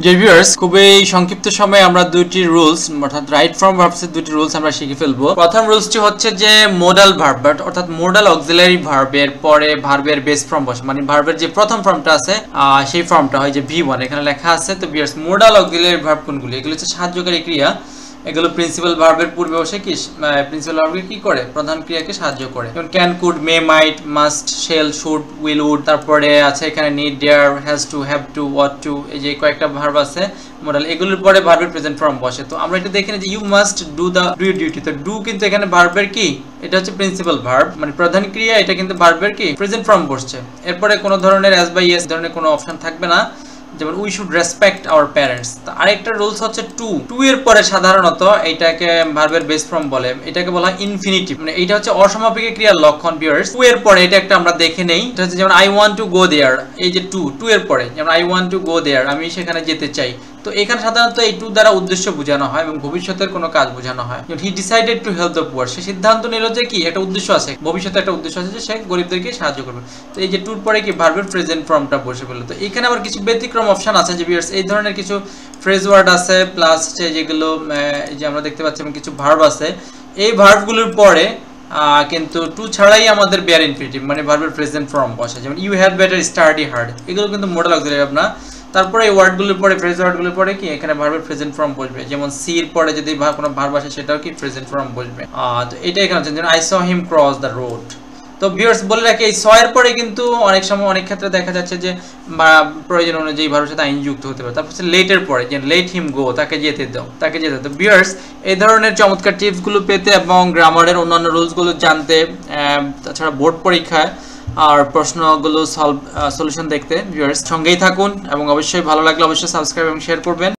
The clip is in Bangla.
যে ভিউয়ার্স খুবই সংক্ষিপ্ত সময়ে আমরা দুইটি রুলস অর্থাৎ রাইট ফর্ম ভার্বস এর দুইটি রুলস আমরা শিখে ফেলবো। প্রথম রুলসটি হচ্ছে যে মোডাল ভার্ব অর্থাৎ মোডাল অক্সিলারি ভার্বের পরে ভার্বের বেস ফর্ম বসে, মানে ভার্বের যে প্রথম ফর্মটা আছে সেই ফর্মটা হয় যে V1 এখানে লেখা আছে। তো ভিউয়ার্স মোডাল অক্সিলারি ভার্ব কোনগুলি? এগুলো হচ্ছে সাহায্যকারী ক্রিয়া। এগুলো প্রিন্সিপাল ভার্বের পূর্বে বসে কি প্রিন্সিপাল ভার্বকে কি করে? প্রধান ক্রিয়াকে সাহায্য করে। যেমন can, could, may, might, must, shall, should, will, would. তারপরে আছে এখানে need, dare, has to, have to, ought to. এই যে কয়েকটা ভার্ব আছে মোডাল, এগুলোর পরে ভার্বের প্রেজেন্ট ফর্ম বসে। তো আমরা এটা দেখি না যে you must do the duty. তো ডু কিন্তু এখানে ভার্বের কি? এটা হচ্ছে প্রিন্সিপাল ভার্ব, মানে প্রধান ক্রিয়া। এটা কিন্তু ভার্বের কি? প্রেজেন্ট ফর্ম বসছে। এরপরে কোনো ধরনের অ্যাজ বাই এস ধরনের কোনো অপশন থাকবে না, যেমন we should respect our parents. তো আরেকটা রুলস হচ্ছে টু এর পরে সাধারণত এটাকে ভার্বের বেস ফর্ম বলে, এটাকে বলা হয় ইনফিনিটিভ, মানে এটা হচ্ছে অসমাপিক ক্রিয়ার লক্ষণ। ভিউয়ার্স টু এর পরে এটা একটা আমরা দেখে নেই, এটা হচ্ছে যেমন আই ওয়ান্ট টু গো দেয়ার। এই যে টু এর পরে যেমন আই ওয়ান্ট টু গো দেয়ার, আমি সেখানে যেতে চাই। তো এখানে সাধারণত এই টু দ্বারা উদ্দেশ্য বোঝানো হয় এবং ভবিষ্যতের কোনো কাজ বোঝানো হয়। He decided to help the poor, সে সিদ্ধান্ত নিল যে কি একটা উদ্দেশ্য আছে, ভবিষ্যতে একটা উদ্দেশ্য আছে যে সে গরিবদেরকে সাহায্য করবে। তো এই যে টুর পরে কি ভার্বের প্রেজেন্ট ফর্মটা বসে গেল। তো এখানে আবার কিছু ব্যতিক্রম অপশন আছে যে ভিউয়ার্স এই ধরনের কিছু ফ্রেজ ওয়ার্ড আছে, প্লাস হচ্ছে যেগুলো এই যে আমরা দেখতে পাচ্ছি এবং কিছু ভার্ব আছে। এই ভার্বগুলোর পরে কিন্তু টু ছাড়াই আমাদের বেয়ার ইনফিনিটিভ মানে ভার্বের প্রেজেন্ট ফর্ম বসে, যেমন you had better study hard. এগুলো কিন্তু মোডাল অক্সিলারি ভার্ব না। তারপরে এই ওয়ার্ডগুলোর পরে ফ্রেজ ওয়ার্ডগুলোর পরে কি এখানে ভার্বের প্রেজেন্ট ফর্ম বসবে, যেমন সি এর পরে যদি কোনো ভার্ব আসে সেটাও কি প্রেজেন্ট ফর্ম বসবে। তো এটা এখানে হচ্ছে যেমন I saw him cross the road. তো ভিউয়ার্স বলে রাখি এই স এর পরে কিন্তু অনেক সময় অনেক ক্ষেত্রে দেখা যাচ্ছে যে প্রয়োজন অনুযায়ী ভার্বের সাথে আইন যুক্ত হতে পারে। তারপর হচ্ছে লেটের পরে যে লেট হিম গো, তাকে যেতে দাও, তাকে যেতে দাও। ভিউয়ার্স এই ধরনের চমৎকার টিপসগুলো পেতে এবং গ্রামারের অন্যান্য রুলসগুলো জানতে, তাছাড়া বোর্ড পরীক্ষায় আর প্রশ্নগুলো সলিউশন দেখতে ভিউয়ার্স সঙ্গেই থাকুন এবং অবশ্যই ভালো লাগলে অবশ্যই সাবস্ক্রাইব এবং শেয়ার করবেন।